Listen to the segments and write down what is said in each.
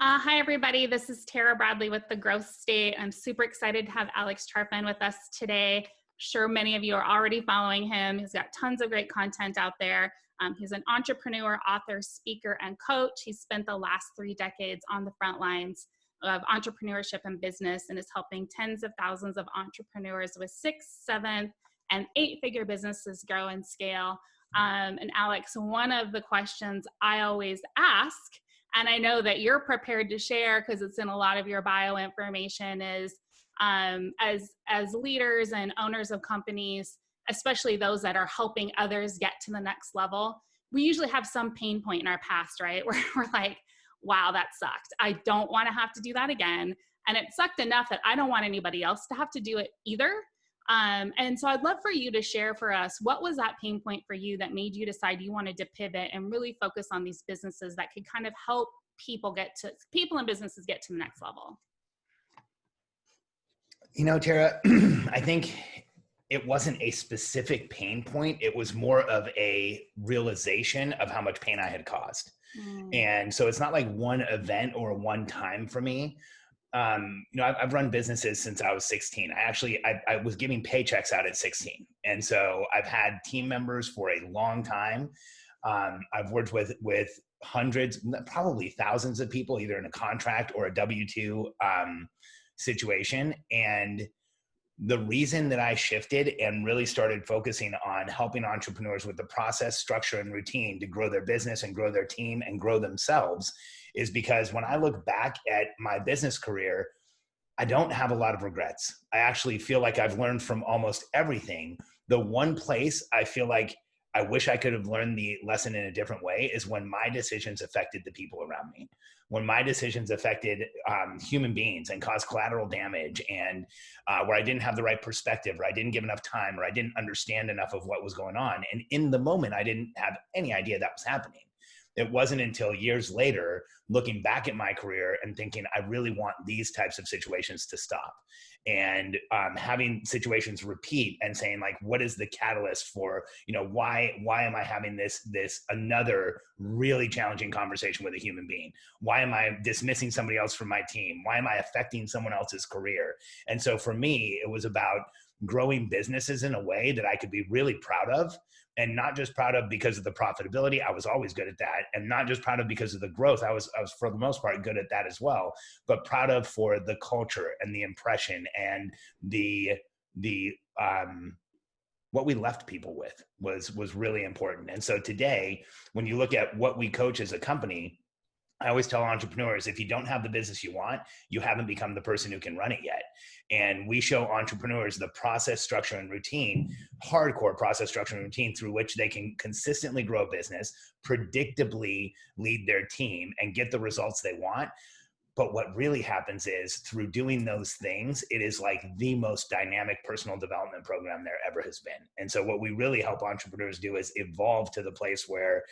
Hi, everybody. This is Tara Bradley with The Growth State. I'm super excited to have Alex Charfen with us today. Sure, many of you are already following him. He's got tons of great content out there. He's an entrepreneur, author, speaker, and coach. He's spent the last 3 decades on the front lines of entrepreneurship and business and is helping tens of thousands of entrepreneurs with 6, 7, and 8-figure businesses grow and scale. And Alex, one of the questions I always ask, and I know that you're prepared to share because it's in a lot of your bio information, is as leaders and owners of companies, especially those that are helping others get to the next level, we usually have some pain point in our past, right? Where we're like, wow, that sucked. I don't want to have to do that again. And it sucked enough that I don't want anybody else to have to do it either. And so I'd love for you to share for us, what was that pain point for you that made you decide you wanted to pivot and really focus on these businesses that could kind of help people and businesses get to the next level? You know, Tara, I think it wasn't a specific pain point. It was more of a realization of how much pain I had caused. And so it's not like one event or one time for me. I've run businesses since I was 16. I was giving paychecks out at 16. And so I've had team members for a long time. I've worked with hundreds, probably thousands of people, either in a contract or a W-2 situation. And the reason that I shifted and really started focusing on helping entrepreneurs with the process, structure, and routine to grow their business and grow their team and grow themselves is because when I look back at my business career, I don't have a lot of regrets. I actually feel like I've learned from almost everything. The one place I feel like I wish I could have learned the lesson in a different way is when my decisions affected the people around me. When my decisions affected human beings and caused collateral damage, and where I didn't have the right perspective, or I didn't give enough time, or I didn't understand enough of what was going on. And in the moment, I didn't have any idea that was happening. It wasn't until years later, looking back at my career and thinking, I really want these types of situations to stop. And having situations repeat and saying, like, what is the catalyst for, why am I having this another really challenging conversation with a human being? Why am I dismissing somebody else from my team? Why am I affecting someone else's career? And so for me, it was about growing businesses in a way that I could be really proud of, and not just proud of because of the profitability. I was always good at that. And not just proud of because of the growth. I was for the most part good at that as well, but proud of for the culture and the impression and the what we left people with was really important. And so today, when you look at what we coach as a company, I always tell entrepreneurs, if you don't have the business you want, you haven't become the person who can run it yet. And we show entrepreneurs the process, structure, and routine, hardcore process, structure, and routine through which they can consistently grow a business, predictably lead their team, and get the results they want. But what really happens is, through doing those things, it is like the most dynamic personal development program there ever has been. And so what we really help entrepreneurs do is evolve to the place where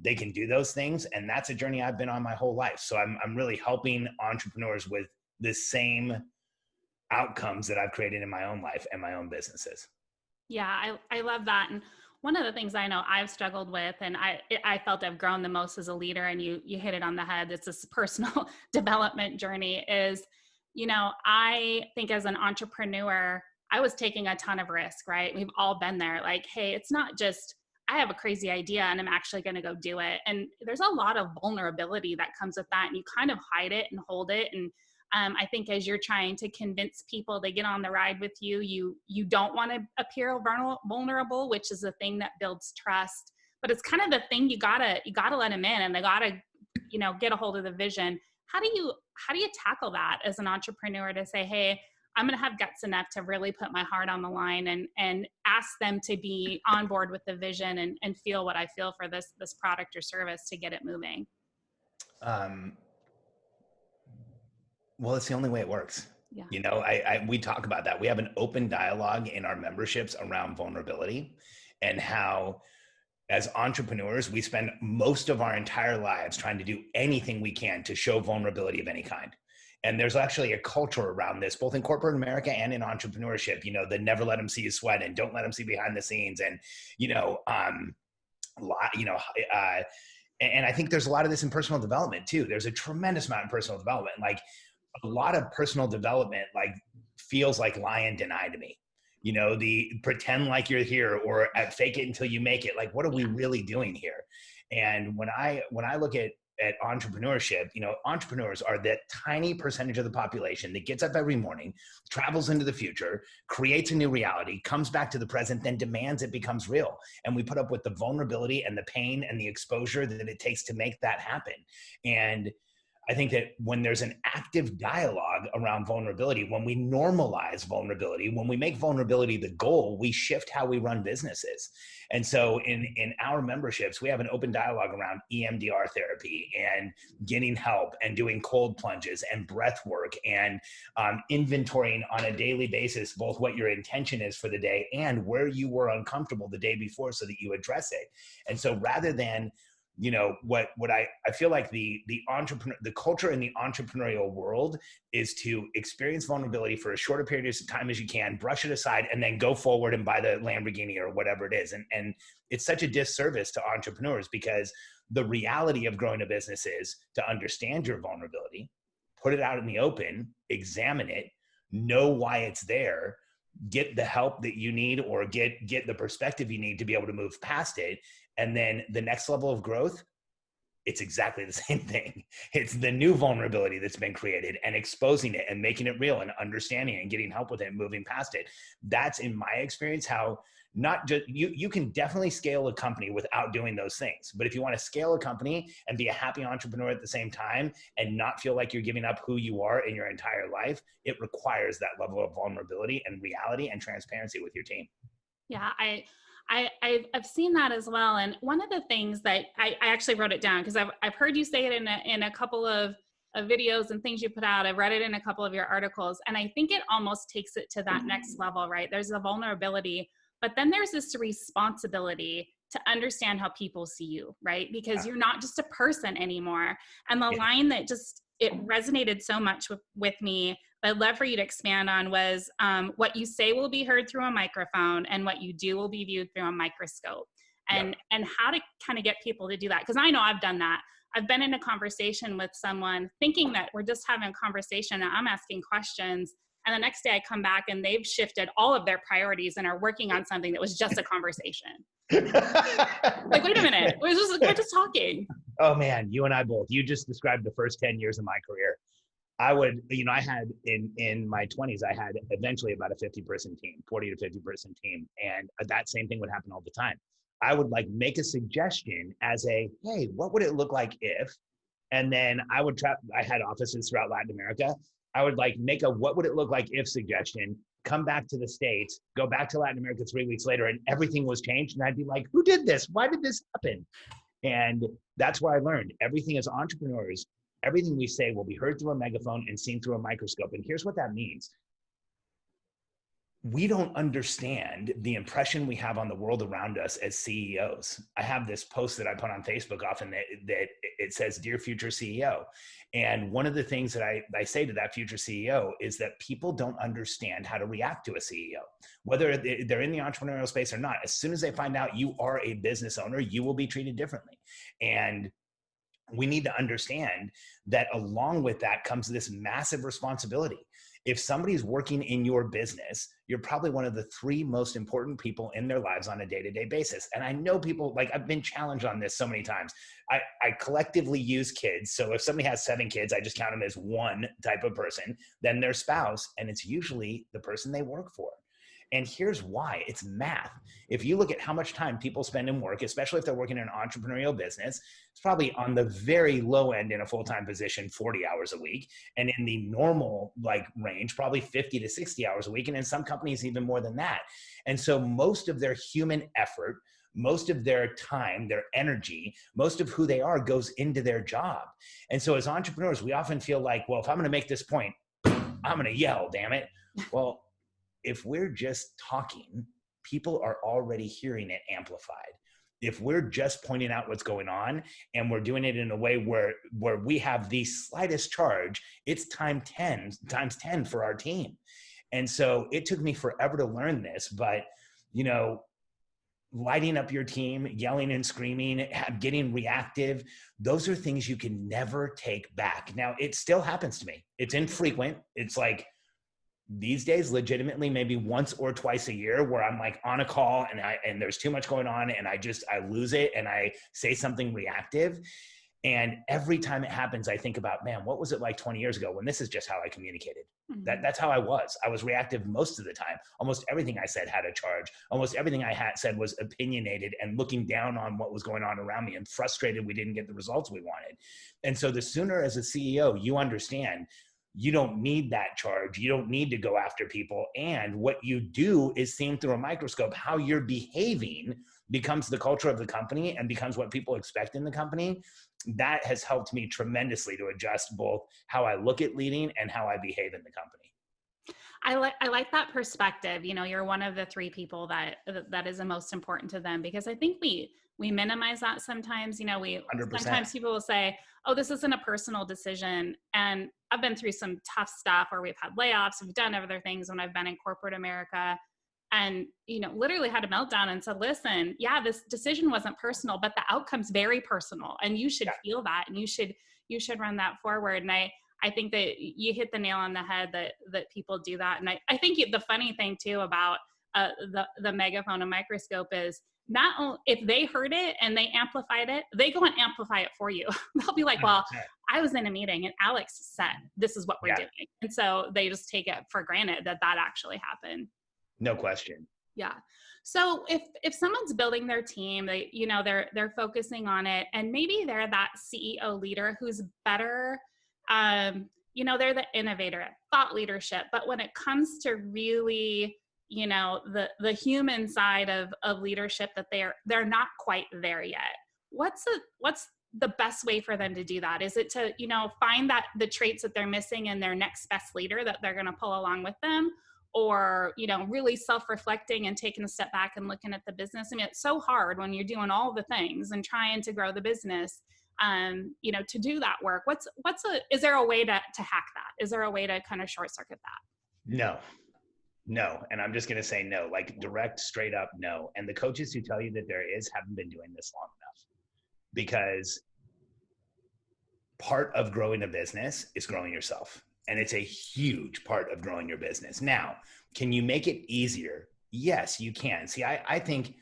they can do those things. And that's a journey I've been on my whole life. So I'm really helping entrepreneurs with the same outcomes that I've created in my own life and my own businesses. Yeah, I love that. And one of the things I know I've struggled with, and I felt I've grown the most as a leader, and you hit it on the head, it's this personal development journey, is, I think as an entrepreneur, I was taking a ton of risk, right? We've all been there. Like, hey, it's not just, I have a crazy idea and I'm actually going to go do it. And there's a lot of vulnerability that comes with that, and you kind of hide it and hold it. And I think as you're trying to convince people to get on the ride with you, you don't want to appear vulnerable, which is the thing that builds trust. But it's kind of the thing you gotta let them in, and they gotta get a hold of the vision. How do you tackle that as an entrepreneur to say, hey, I'm going to have guts enough to really put my heart on the line and ask them to be on board with the vision and feel what I feel for this product or service to get it moving? Well, it's the only way it works. Yeah. We talk about that. We have an open dialogue in our memberships around vulnerability, and how, as entrepreneurs, we spend most of our entire lives trying to do anything we can to show vulnerability of any kind. And there's actually a culture around this, both in corporate America and in entrepreneurship, the never let them see you sweat and don't let them see behind the scenes. And, and I think there's a lot of this in personal development too. There's a tremendous amount in personal development. Like a lot of personal development, like feels like lie and deny to me. You know, the pretend like you're here or fake it until you make it. Like, what are we really doing here? And when I look at entrepreneurship, you know, entrepreneurs are that tiny percentage of the population that gets up every morning, travels into the future, creates a new reality, comes back to the present, then demands it becomes real. And we put up with the vulnerability and the pain and the exposure that it takes to make that happen. And I think that when there's an active dialogue around vulnerability, when we normalize vulnerability, when we make vulnerability the goal, we shift how we run businesses. And so in our memberships, we have an open dialogue around EMDR therapy and getting help and doing cold plunges and breath work and inventorying on a daily basis, both what your intention is for the day and where you were uncomfortable the day before so that you address it. And so rather than, you know, what I feel like the culture in the entrepreneurial world is to experience vulnerability for as short a period of time as you can, brush it aside, and then go forward and buy the Lamborghini or whatever it is. And it's such a disservice to entrepreneurs, because the reality of growing a business is to understand your vulnerability, put it out in the open, examine it, know why it's there, get the help that you need or get the perspective you need to be able to move past it. And then the next level of growth, it's exactly the same thing. It's the new vulnerability that's been created and exposing it and making it real and understanding it and getting help with it and moving past it. That's, in my experience, how not just you can definitely scale a company without doing those things. But if you want to scale a company and be a happy entrepreneur at the same time and not feel like you're giving up who you are in your entire life, it requires that level of vulnerability and reality and transparency with your team. Yeah, I've seen that as well. And one of the things that I actually wrote it down because I've heard you say it in a couple of videos and things you put out. I've read it in a couple of your articles, and I think it almost takes it to that next level, right? There's a vulnerability, but then there's this responsibility to understand how people see you, right? Because you're not just a person anymore. And the line that it resonated so much with me, I'd love for you to expand on, was what you say will be heard through a microphone and what you do will be viewed through a microscope. And how to kind of get people to do that. Because I know I've done that. I've been in a conversation with someone thinking that we're just having a conversation and I'm asking questions. And the next day I come back and they've shifted all of their priorities and are working on something that was just a conversation. Like, wait a minute, we're just talking. Oh man, you and I both. You just described the first 10 years of my career. I had in my 20s, I had eventually about a 50-person team, 40 to 50-person team. And that same thing would happen all the time. I would like make a suggestion as hey, what would it look like if, and then I had offices throughout Latin America. I would like make a what would it look like if suggestion, come back to the States, go back to Latin America 3 weeks later, and everything was changed. And I'd be like, who did this? Why did this happen? And that's where I learned everything as entrepreneurs, everything we say will be heard through a megaphone and seen through a microscope. And here's what that means. We don't understand the impression we have on the world around us as CEOs. I have this post that I put on Facebook often that it says, Dear Future CEO. And one of the things that I say to that future CEO is that people don't understand how to react to a CEO, whether they're in the entrepreneurial space or not. As soon as they find out you are a business owner, you will be treated differently. And we need to understand that along with that comes this massive responsibility. If somebody's working in your business, you're probably one of the 3 most important people in their lives on a day-to-day basis. And I know people, like, I've been challenged on this so many times. I collectively use kids. So if somebody has 7 kids, I just count them as one type of person, then their spouse, and it's usually the person they work for. And here's why. It's math. If you look at how much time people spend in work, especially if they're working in an entrepreneurial business, it's probably on the very low end in a full-time position, 40 hours a week. And in the normal range, probably 50 to 60 hours a week. And in some companies, even more than that. And so most of their human effort, most of their time, their energy, most of who they are goes into their job. And so as entrepreneurs, we often feel like, well, if I'm going to make this point, I'm going to yell, damn it. Well, if we're just talking, people are already hearing it amplified. If we're just pointing out what's going on and we're doing it in a way where we have the slightest charge, it's times 10 for our team. And so it took me forever to learn this, but lighting up your team, yelling and screaming, getting reactive. Those are things you can never take back. Now, it still happens to me. It's infrequent. It's like these days, legitimately, maybe once or twice a year where I'm like on a call and there's too much going on and I lose it and I say something reactive. And every time it happens, I think about, man, what was it like 20 years ago when this is just how I communicated? Mm-hmm. That's how I was. I was reactive most of the time. Almost everything I said had a charge. Almost everything I had said was opinionated and looking down on what was going on around me and frustrated we didn't get the results we wanted. And so the sooner as a CEO, you understand you don't need that charge. You don't need to go after people. And what you do is seen through a microscope. How you're behaving becomes the culture of the company and becomes what people expect in the company. That has helped me tremendously to adjust both how I look at leading and how I behave in the company. I like that perspective. You know, you're one of the three people that is the most important to them, because I think we minimize that sometimes. You know, 100%. Sometimes people will say, oh, this isn't a personal decision. And I've been through some tough stuff where we've had layoffs, we've done other things when I've been in corporate America, and, you know, literally had a meltdown and said, listen, yeah, this decision wasn't personal, but the outcome's very personal, and you should feel that, and you should run that forward. And I think that you hit the nail on the head that people do that. And I think the funny thing too about the megaphone and microscope is not only if they heard it and they amplified it, they go and amplify it for you. They'll be like, well, I was in a meeting and Alex said, this is what we're doing. And so they just take it for granted that actually happened. No question. Yeah. So if someone's building their team, they're focusing on it, and maybe they're that CEO leader who's better, they're the innovator at thought leadership, but when it comes to really, the human side of leadership, that they're not quite there yet. What's the best way for them to do that? Is it to, find the traits that they're missing in their next best leader that they're going to pull along with them? Or, really self-reflecting and taking a step back and looking at the business? I mean, it's so hard when you're doing all the things and trying to grow the business, to do that work. Is there a way to hack that? Is there a way to kind of short circuit that? No. And I'm just going to say no, like direct, straight up no. And the coaches who tell you that there is haven't been doing this long enough, because part of growing a business is growing yourself. And it's a huge part of growing your business. Now, can you make it easier? Yes, you can. See, I think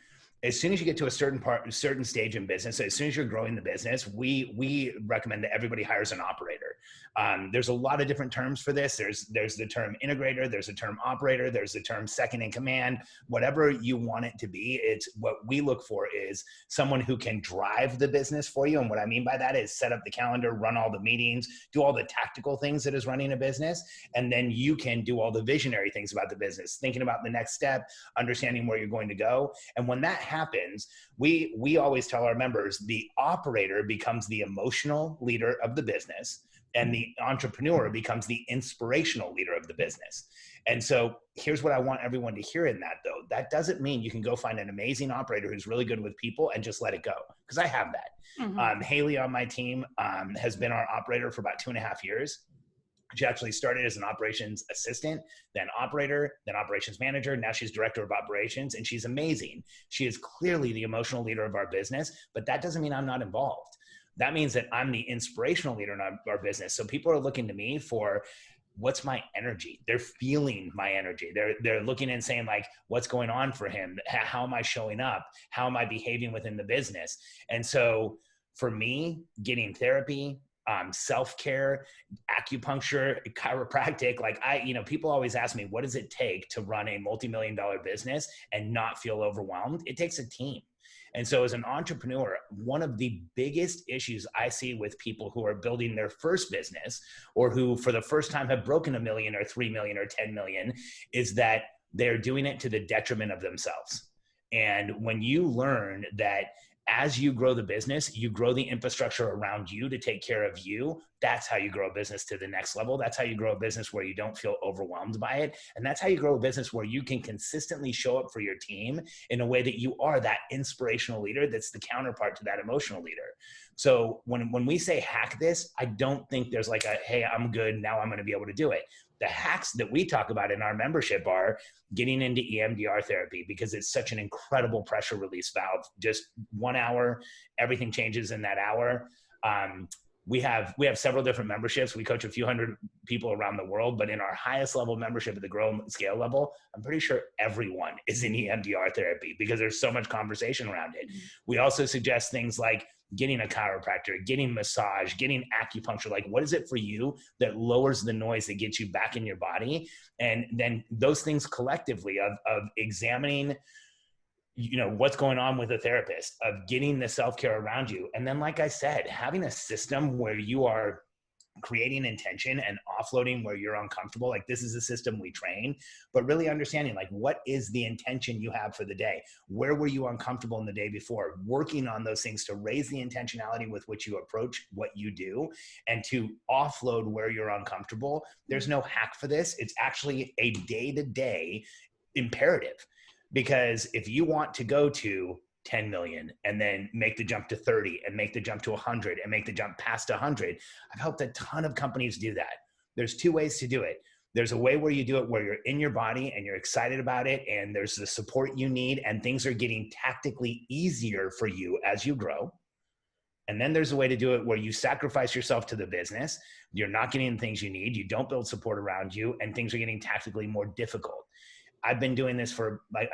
as soon as you get to a certain stage in business, as soon as you're growing the business, we recommend that everybody hires an operator. There's a lot of different terms for this. There's the term integrator, there's the term operator, there's the term second in command. Whatever you want it to be, it's what we look for is someone who can drive the business for you. And what I mean by that is set up the calendar, run all the meetings, do all the tactical things that is running a business. And then you can do all the visionary things about the business, thinking about the next step, understanding where you're going to go. And when that happens, we always tell our members the operator becomes the emotional leader of the business, and the entrepreneur becomes the inspirational leader of the business. And so here's what I want everyone to hear in that, though. That doesn't mean you can go find an amazing operator who's really good with people and just let it go, because I have that. Mm-hmm. Haley on my team has been our operator for about 2.5 years. She actually started as an operations assistant, then operator, then operations manager. Now she's director of operations, and she's amazing. She is clearly the emotional leader of our business, but that doesn't mean I'm not involved. That means that I'm the inspirational leader in our business. So people are looking to me for what's my energy. They're feeling my energy. They're looking and saying, like, what's going on for him? How am I showing up? How am I behaving within the business? And so for me, getting therapy, self-care, acupuncture, chiropractic, people always ask me, what does it take to run a multi-million-dollar business and not feel overwhelmed? It takes a team. And so as an entrepreneur, one of the biggest issues I see with people who are building their first business, or who for the first time have broken $1 million or 3 million or 10 million, is that they're doing it to the detriment of themselves. And when you learn that as you grow the business, you grow the infrastructure around you to take care of you, That's how you grow a business to the next level. That's how you grow a business where you don't feel overwhelmed by it. And that's how you grow a business where you can consistently show up for your team in a way that you are that inspirational leader that's the counterpart to that emotional leader. So when we say hack this, I don't think there's like a, hey, I'm good, now I'm going to be able to do it. The hacks that we talk about in our membership are getting into EMDR therapy, because it's such an incredible pressure release valve. Just 1 hour, everything changes in that hour. We have several different memberships. We coach a few hundred people around the world, but in our highest level membership at the grow and scale level, I'm pretty sure everyone is in EMDR therapy because there's so much conversation around it. We also suggest things like getting a chiropractor, getting massage, getting acupuncture. Like, what is it for you that lowers the noise that gets you back in your body? And then those things collectively of examining, you know, what's going on with a therapist, of getting the self-care around you. And then, like I said, having a system where you are creating intention and offloading where you're uncomfortable. Like, this is a system we train, but really understanding, like, what is the intention you have for the day? Where were you uncomfortable in the day before? Working on those things to raise the intentionality with which you approach what you do and to offload where you're uncomfortable. There's no hack for this. It's actually a day-to-day imperative. Because if you want to go to 10 million and then make the jump to 30 and make the jump to 100 and make the jump past 100, I've helped a ton of companies do that. There's two ways to do it. There's a way where you do it where you're in your body and you're excited about it and there's the support you need and things are getting tactically easier for you as you grow. And then there's a way to do it where you sacrifice yourself to the business. You're not getting the things you need. You don't build support around you and things are getting tactically more difficult. I've been doing this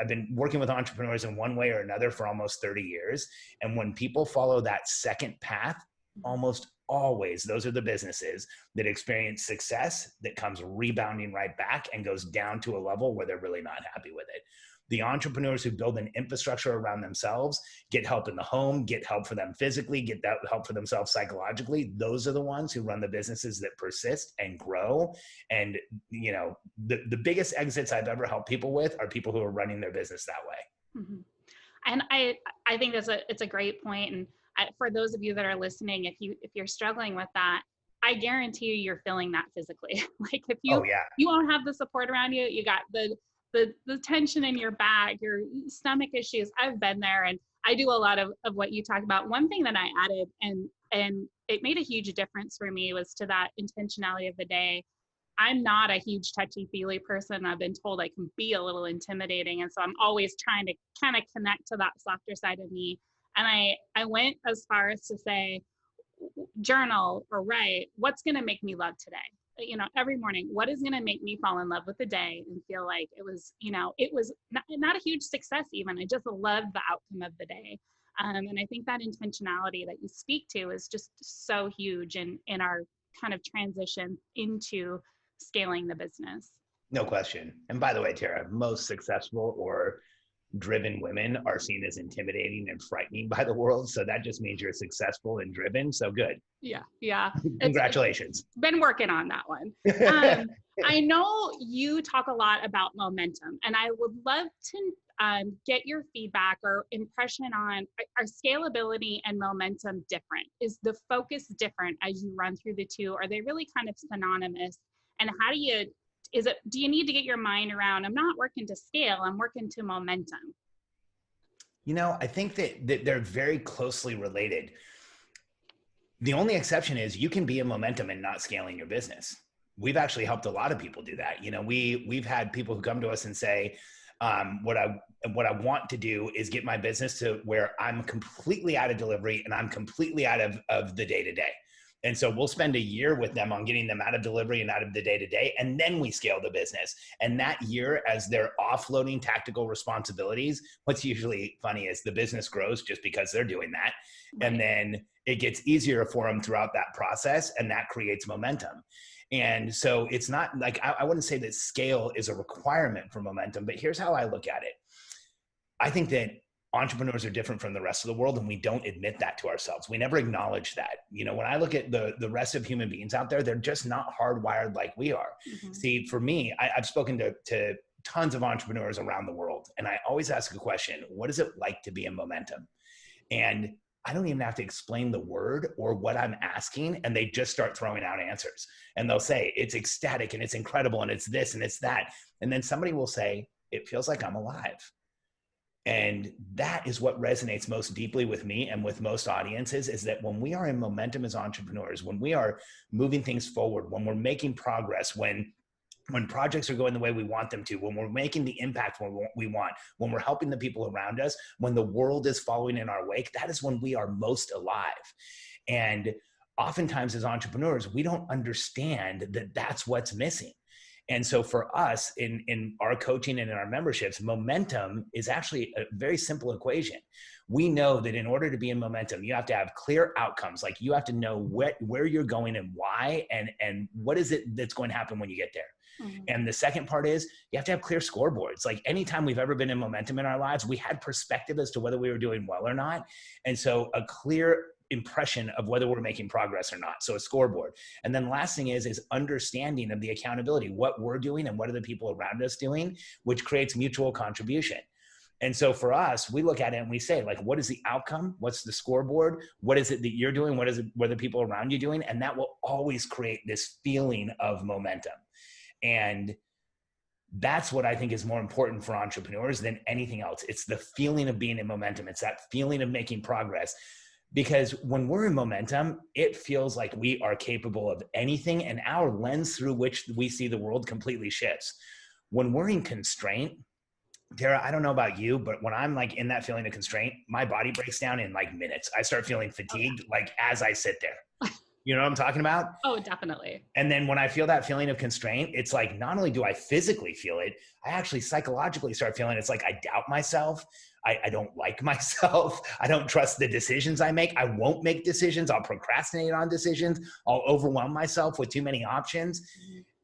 I've been working with entrepreneurs in one way or another for almost 30 years. And when people follow that second path, almost always, those are the businesses that experience success that comes rebounding right back and goes down to a level where they're really not happy with it. The entrepreneurs who build an infrastructure around themselves, get help in the home, get help for them physically, get that help for themselves psychologically. Those are the ones who run the businesses that persist and grow. And, you know, the biggest exits I've ever helped people with are people who are running their business that way. Mm-hmm. And I think it's a great point. And for those of you that are listening, if you're struggling with that, I guarantee you're feeling that physically. Like if you won't have the support around you, you got the tension in your back, your stomach issues. I've been there, and I do a lot of what you talk about. One thing that I added, and it made a huge difference for me, was to that intentionality of the day. I'm not a huge touchy-feely person. I've been told I can be a little intimidating, and so I'm always trying to kind of connect to that softer side of me. And I went as far as to say, journal or write, what's going to make me love today? You know, every morning, what is going to make me fall in love with the day and feel like it was, you know, it was not a huge success even. I just loved the outcome of the day. And I think that intentionality that you speak to is just so huge in our kind of transition into scaling the business. No question. And by the way, Tara, most successful or driven women are seen as intimidating and frightening by the world. So that just means you're successful and driven. So good. Yeah. Congratulations. Been working on that one. I know you talk a lot about momentum, and I would love to get your feedback or impression on, are scalability and momentum different? Is the focus different as you run through the two? Are they really kind of synonymous? And how do you need to get your mind around, I'm not working to scale, I'm working to momentum? You know, I think that they're very closely related. The only exception is you can be in momentum and not scaling your business. We've actually helped a lot of people do that. You know, we've had people who come to us and say, what I want to do is get my business to where I'm completely out of delivery and I'm completely out of the day-to-day. And so we'll spend a year with them on getting them out of delivery and out of the day-to-day, and then we scale the business. And that year, as they're offloading tactical responsibilities, what's usually funny is the business grows just because they're doing that. Right. And then it gets easier for them throughout that process, and that creates momentum. And so it's not like, I wouldn't say that scale is a requirement for momentum, but here's how I look at it. I think that entrepreneurs are different from the rest of the world, and we don't admit that to ourselves. We never acknowledge that. You know, when I look at the rest of human beings out there, they're just not hardwired like we are. Mm-hmm. See, for me, I've spoken to tons of entrepreneurs around the world, and I always ask a question: what is it like to be in momentum? And I don't even have to explain the word or what I'm asking, and they just start throwing out answers. And they'll say, it's ecstatic and it's incredible and it's this and it's that. And then somebody will say, it feels like I'm alive. And that is what resonates most deeply with me and with most audiences, is that when we are in momentum as entrepreneurs, when we are moving things forward, when we're making progress, when projects are going the way we want them to, when we're making the impact we want, when we're helping the people around us, when the world is following in our wake, that is when we are most alive. And oftentimes as entrepreneurs, we don't understand that that's what's missing. And so for us in our coaching and in our memberships, momentum is actually a very simple equation. We know that in order to be in momentum, you have to have clear outcomes. Like you have to know where you're going and why, and what is it that's going to happen when you get there. Mm-hmm. And the second part is you have to have clear scoreboards. Like anytime we've ever been in momentum in our lives, we had perspective as to whether we were doing well or not. And so a clear impression of whether we're making progress or not. So a scoreboard. And then last thing is understanding of the accountability, what we're doing and what are the people around us doing, which creates mutual contribution. And so for us, we look at it and we say, like, what is the outcome? What's the scoreboard? What is it that you're doing? What are the people around you doing? And that will always create this feeling of momentum. And that's what I think is more important for entrepreneurs than anything else. It's the feeling of being in momentum. It's that feeling of making progress. Because when we're in momentum, it feels like we are capable of anything, and our lens through which we see the world completely shifts. When we're in constraint, Tara, I don't know about you, but when I'm like in that feeling of constraint, my body breaks down in like minutes. I start feeling fatigued, like as I sit there. You know what I'm talking about? Oh, definitely. And then when I feel that feeling of constraint, it's like, not only do I physically feel it, I actually psychologically start feeling it's like I doubt myself. I don't like myself. I don't trust the decisions I make. I won't make decisions. I'll procrastinate on decisions. I'll overwhelm myself with too many options.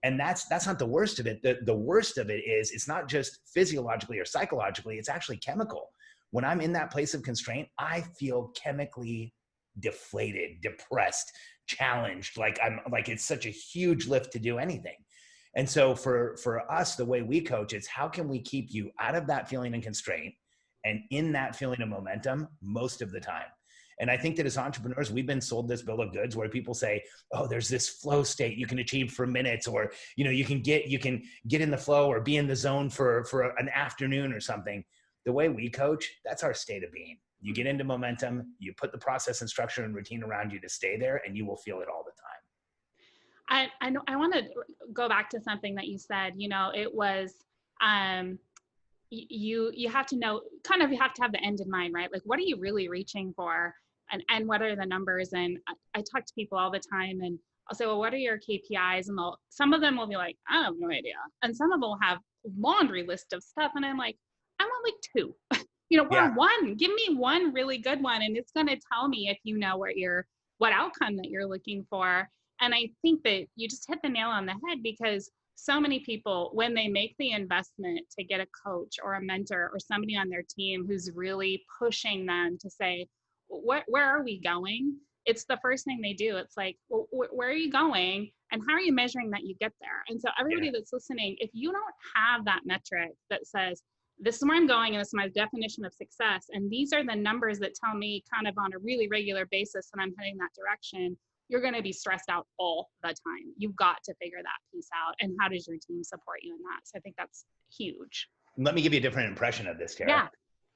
And that's not the worst of it. The worst of it is it's not just physiologically or psychologically, it's actually chemical. When I'm in that place of constraint, I feel chemically deflated, depressed, challenged. Like it's such a huge lift to do anything. And so for us, the way we coach, it's how can we keep you out of that feeling of constraint and in that feeling of momentum most of the time. And I think that as entrepreneurs, we've been sold this bill of goods where people say, oh, there's this flow state you can achieve for minutes, or, you know, you can get in the flow or be in the zone for an afternoon or something. The way we coach, that's our state of being. You get into momentum, you put the process and structure and routine around you to stay there, and you will feel it all the time. I want to go back to something that you said. You know, it was, you have to know, kind of, you have to have the end in mind, right? Like, what are you really reaching for, and what are the numbers? And I talk to people all the time, and I'll say, well, what are your KPIs? And some of them will be like, I have no idea, and some of them will have a laundry list of stuff, and I'm like, I want like 2. You know, or one. Give me one really good one, and it's going to tell me if you know what outcome that you're looking for. And I think that you just hit the nail on the head, because so many people, when they make the investment to get a coach or a mentor or somebody on their team who's really pushing them to say, where are we going? It's the first thing they do. It's like, well, where are you going? And how are you measuring that you get there? And so everybody that's listening, if you don't have that metric that says, this is where I'm going, and this is my definition of success, and these are the numbers that tell me kind of on a really regular basis that I'm heading that direction, you're going to be stressed out all the time. You've got to figure that piece out. And how does your team support you in that? So I think that's huge. Let me give you a different impression of this, Tara. Yeah.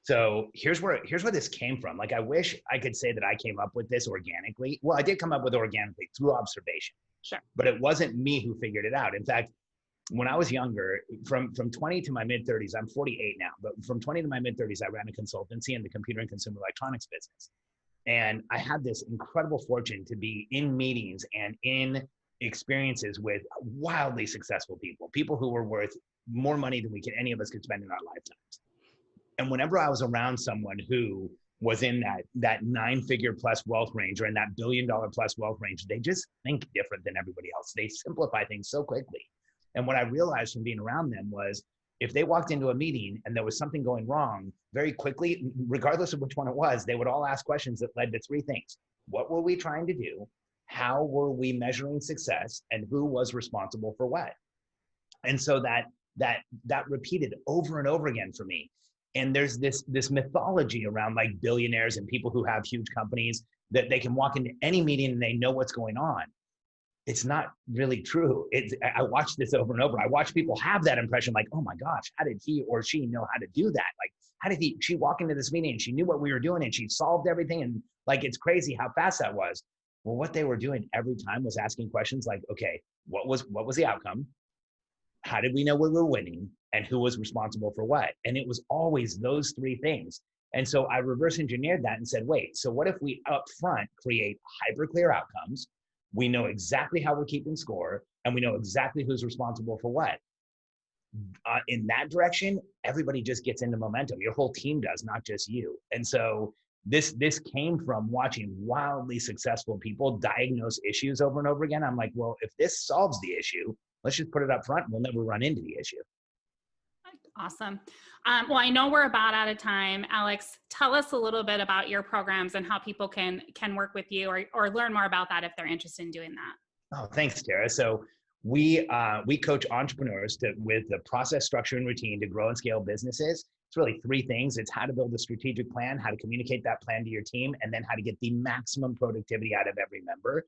So here's where this came from. Like, I wish I could say that I came up with this organically. Well, I did come up with it organically through observation. Sure. But it wasn't me who figured it out. In fact, when I was younger, from 20 to my mid 30s, I'm 48 now, but from 20 to my mid 30s, I ran a consultancy in the computer and consumer electronics business. And I had this incredible fortune to be in meetings and in experiences with wildly successful people who were worth more money than any of us could spend in our lifetimes. And whenever I was around someone who was in that 9-figure plus wealth range, or in that $1 billion plus wealth range, they just think different than everybody else. They simplify things so quickly. And what I realized from being around them was, if they walked into a meeting and there was something going wrong, very quickly, regardless of which one it was, they would all ask questions that led to 3 things. What were we trying to do? How were we measuring success? And who was responsible for what? And so that repeated over and over again for me. And there's this mythology around like billionaires and people who have huge companies that they can walk into any meeting and they know what's going on. It's not really true. I watch this over and over. I watch people have that impression like, oh my gosh, how did he or she know how to do that? Like, how did she walk into this meeting and she knew what we were doing and she solved everything? And like, it's crazy how fast that was. Well, what they were doing every time was asking questions like, okay, what was the outcome? How did we know we were winning? And who was responsible for what? And it was always those three things. And so I reverse engineered that and said, wait, so what if we up front create hyper clear outcomes? We know exactly how we're keeping score, and we know exactly who's responsible for what. In that direction, everybody just gets into momentum. Your whole team does, not just you. And so this came from watching wildly successful people diagnose issues over and over again. I'm like, well, if this solves the issue, let's just put it up front and we'll never run into the issue. Awesome. Well, I know we're about out of time. Alex, tell us a little bit about your programs and how people can work with you or learn more about that if they're interested in doing that. Oh, thanks, Tara. So we coach entrepreneurs with the process, structure, and routine to grow and scale businesses. It's really three things. It's how to build a strategic plan, how to communicate that plan to your team, and then how to get the maximum productivity out of every member.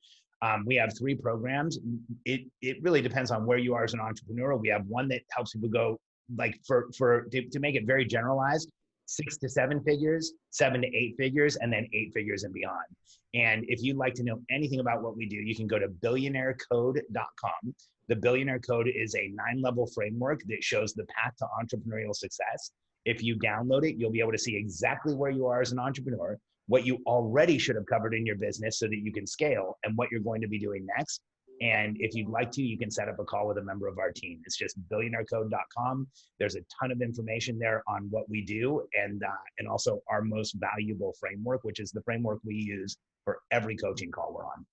We have 3 programs. It really depends on where you are as an entrepreneur. We have one that helps people go like to make it very generalized, 6 to 7 figures, 7 to 8 figures, and then 8 figures and beyond. And if you'd like to know anything about what we do, you can go to billionairecode.com. The Billionaire Code is a 9-level framework that shows the path to entrepreneurial success. If you download it, you'll be able to see exactly where you are as an entrepreneur, what you already should have covered in your business so that you can scale, and what you're going to be doing next. And if you'd like to, you can set up a call with a member of our team. It's just billionairecode.com. There's a ton of information there on what we do, and also our most valuable framework, which is the framework we use for every coaching call we're on.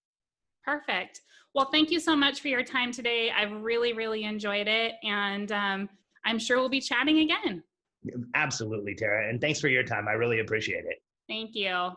Perfect. Well, thank you so much for your time today. I've really, really enjoyed it. And I'm sure we'll be chatting again. Absolutely, Tara. And thanks for your time. I really appreciate it. Thank you.